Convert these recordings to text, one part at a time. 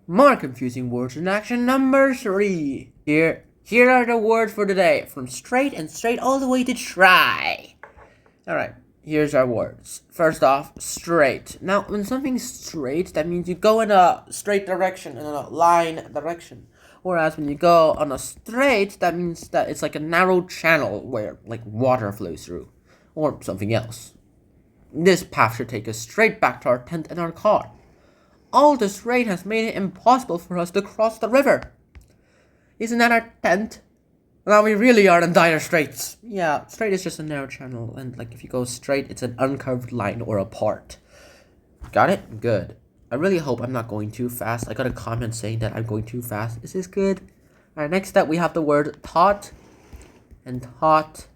More confusing words in action number 3. Here are the words for today, from straight all the way to try. Alright, here's our words. First off, straight. Now, when something's straight, that means you go in a straight direction, in a line direction. Whereas when you go on a straight, that means that it's like a narrow channel where, like, water flows through. Or something else. This path should take us straight back to our tent and our car. All this rain has made it impossible for us to cross the river. Isn't that our tent? Now we really are in dire straits. Yeah, straight is just a narrow channel, and like if you go straight, it's an uncurved line or a part. Got it? Good. I really hope I'm not going too fast. I got a comment saying that I'm going too fast. Is this good? Alright, next up we have the word taught and taunt.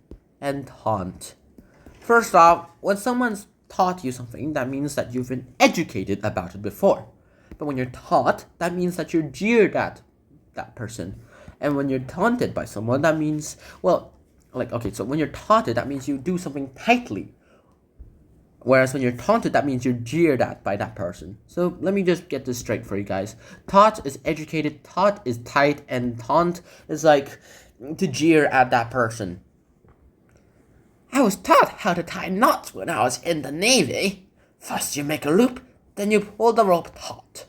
First off, when someone's taught you something, that means that you've been educated about it before. But when you're taught, that means that you're jeered at that person. And when you're taunted by someone, that means, well, like, okay, so when you're taunted, that means you do something tightly. Whereas when you're taunted, that means you're jeered at by that person. So let me just get this straight for you guys. Taught is educated, taught is tight, and taunt is like to jeer at that person. I was taught how to tie knots when I was in the Navy. First you make a loop, then you pull the rope taut.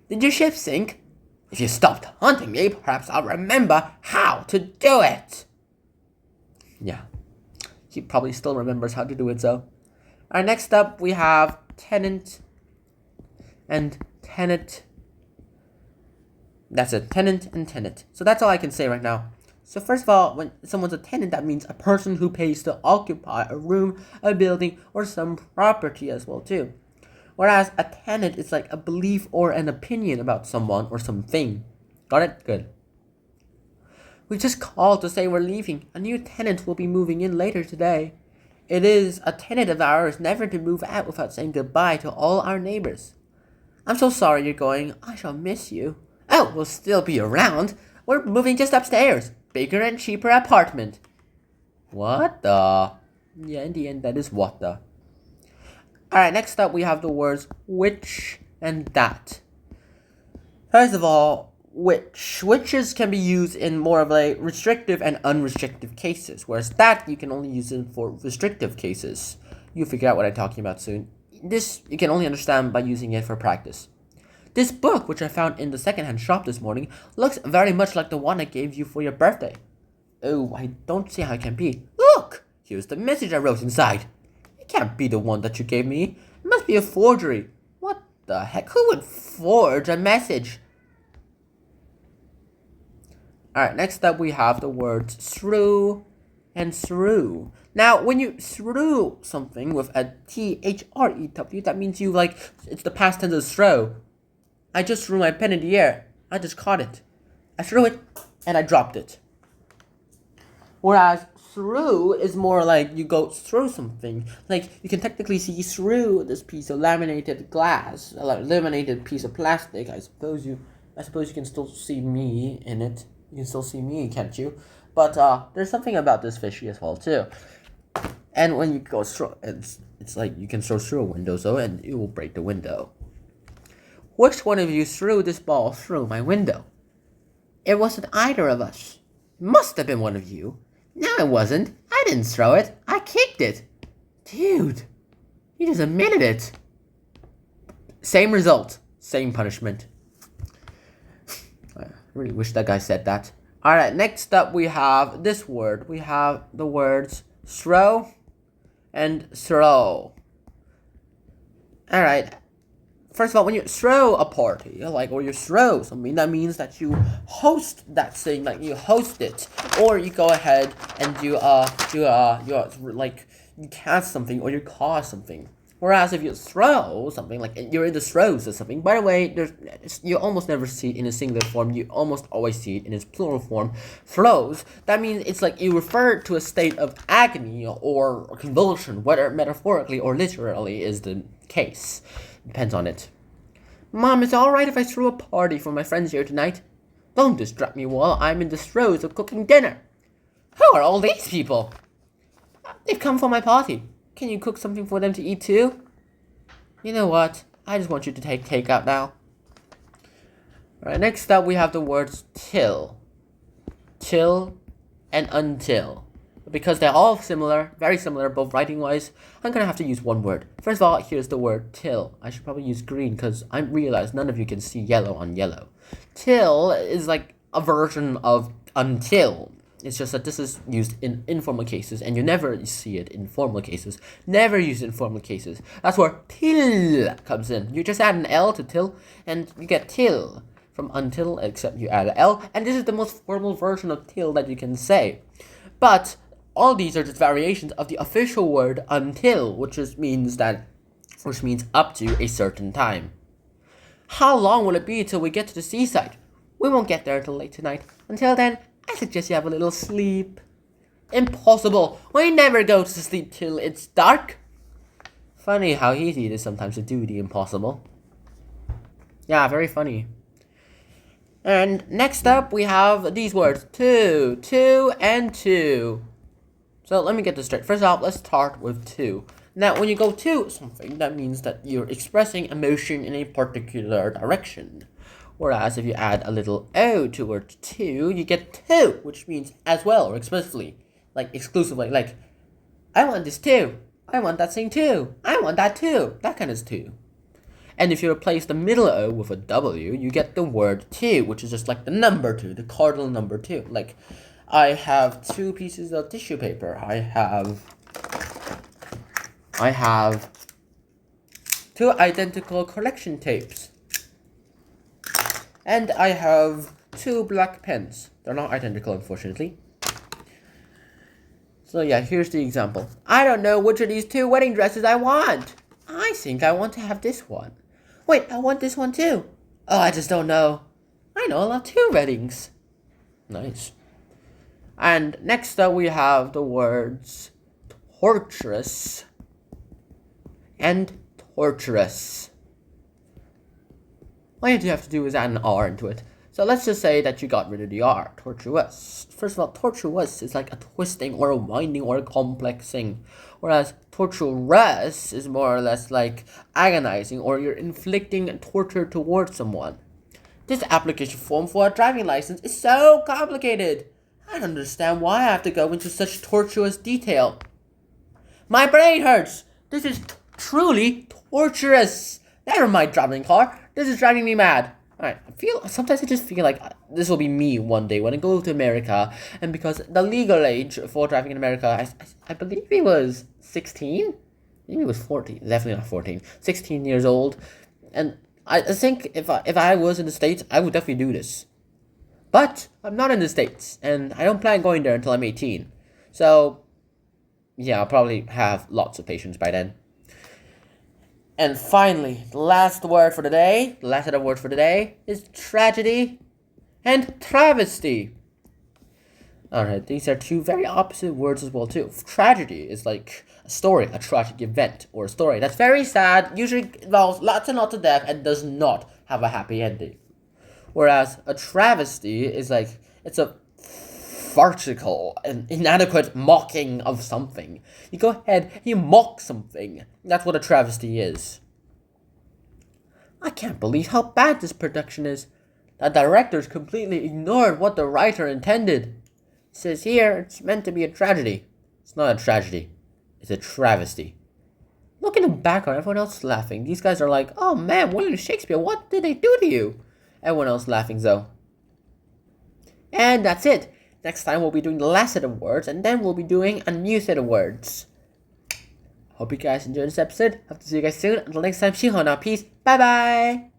Did your ship sink? If you stop taunting me, perhaps I'll remember how to do it. Yeah, he probably still remembers how to do it, so. Alright, next up we have tenant and tenant. That's it, tenant and tenant. So that's all I can say right now. So first of all, when someone's a tenant, that means a person who pays to occupy a room, a building, or some property as well too. Whereas a tenant is like a belief or an opinion about someone or something. Got it? Good. We just called to say we're leaving. A new tenant will be moving in later today. It is a tenet of ours never to move out without saying goodbye to all our neighbors. I'm so sorry you're going. I shall miss you. Oh, we'll still be around. We're moving just upstairs. Bigger and cheaper apartment. What the? Yeah, in the end, that is what the. Alright, next up we have the words which and that. First of all, which. Whiches can be used in more of a restrictive and unrestrictive cases, whereas that you can only use it for restrictive cases. You'll figure out what I'm talking about soon. This you can only understand by using it for practice. This book, which I found in the secondhand shop this morning, looks very much like the one I gave you for your birthday. Oh, I don't see how it can be. Look! Here's the message I wrote inside. It can't be the one that you gave me. It must be a forgery. What the heck? Who would forge a message? Alright, next up we have the words through and through. Now, when you threw something with a T-H-R-E-W, that means you it's the past tense of throw. I just threw my pen in the air. I just caught it. I threw it, and I dropped it. Whereas through is more like you go through something. Like, you can technically see through this piece of laminated glass, a laminated piece of plastic. I suppose you can still see me in it. You can still see me, can't you? But there's something about this fishy as well, too. And when you go through, it's like you can throw through a window, so, and it will break the window. Which one of you threw this ball through my window? It wasn't either of us. It must have been one of you. No, it wasn't. I didn't throw it. I kicked it. Dude, you just admitted it. Same result. Same punishment. I really wish that guy said that. Alright, next up we have this word. We have the words throw and throw. Alright. First of all, when you throw a party, or you throw something, that means that you host that thing, like you host it, or you go ahead and you cast something or you cause something. Whereas if you throw something, like you're in the throes of something, by the way, you almost never see it in a singular form, you almost always see it in its plural form, throes. That means it's like you refer to a state of agony or convulsion, whether metaphorically or literally is the case. Depends on it. Mom, is it alright if I throw a party for my friends here tonight? Don't distract me while I'm in the throes of cooking dinner. Who are all these people? They've come for my party. Can you cook something for them to eat too? You know what? I just want you to take takeout now. Alright, next up we have the words till. Till and until. Because they're all similar, very similar, both writing-wise, I'm gonna have to use one word. First of all, here's the word till. I should probably use green because I realize none of you can see yellow on yellow. Till is like a version of until. It's just that this is used in informal cases, and you never see it in formal cases. Never use it in formal cases. That's where till comes in. You just add an L to till, and you get till. From until, except you add an L, and this is the most formal version of till that you can say. But all these are just variations of the official word until, which means up to a certain time. How long will it be till we get to the seaside? We won't get there until late tonight. Until then, I suggest you have a little sleep. Impossible! We never go to sleep till it's dark. Funny how easy it is sometimes to do the impossible. Yeah, very funny. And next up, we have these words, two, and two. So let me get this straight. First off, let's start with two. Now, when you go to something, that means that you're expressing emotion in a particular direction. Whereas if you add a little O towards two, you get two, which means as well, or explicitly, like exclusively, like, I want this too. I want that thing too. I want that too. That kind of two. And if you replace the middle O with a W, you get the word two, which is just like the number two, the cardinal number two. Like, I have 2 pieces of tissue paper. I have 2 identical collection tapes. And I have 2 black pens. They're not identical, unfortunately. So yeah, here's the example. I don't know which of these 2 wedding dresses I want. I think I want to have this one. Wait, I want this one too. Oh, I just don't know. I know I'll have 2 weddings. Nice. And next up we have the words torturous and torturous. All you have to do is add an R into it. So let's just say that you got rid of the R, tortuous. First of all, tortuous is like a twisting or a winding or a complex thing. Whereas torturous is more or less like agonizing, or you're inflicting torture towards someone. This application form for a driving license is so complicated. I don't understand why I have to go into such tortuous detail. My brain hurts. This is truly torturous. Never mind driving a car. This is driving me mad. Alright, sometimes I just feel like this will be me one day when I go to America, and because the legal age for driving in America, I believe he was 16? Maybe he was 14. Definitely not 14. 16 years old. And I think if I was in the States, I would definitely do this. But I'm not in the States, and I don't plan going there until I'm 18. So, yeah, I'll probably have lots of patience by then. And finally, the last word for the day, the last set of words for the day is tragedy and travesty. Alright, these are 2 very opposite words as well too. Tragedy is like a story, a tragic event, or a story that's very sad, usually involves lots and lots of death, and does not have a happy ending. Whereas a travesty is like, it's a farcical and inadequate mocking of something. You go ahead and you mock something. That's what a travesty is. I can't believe how bad this production is. The directors completely ignored what the writer intended. It says here it's meant to be a tragedy. It's not a tragedy. It's a travesty. Look in the background, everyone else is laughing. These guys are like, oh man, William Shakespeare, what did they do to you? Everyone else laughing though. And that's it. Next time we'll be doing the last set of words, and then we'll be doing a new set of words. Hope you guys enjoyed this episode. Hope to see you guys soon. Until next time, 希望 now. Peace. Bye bye.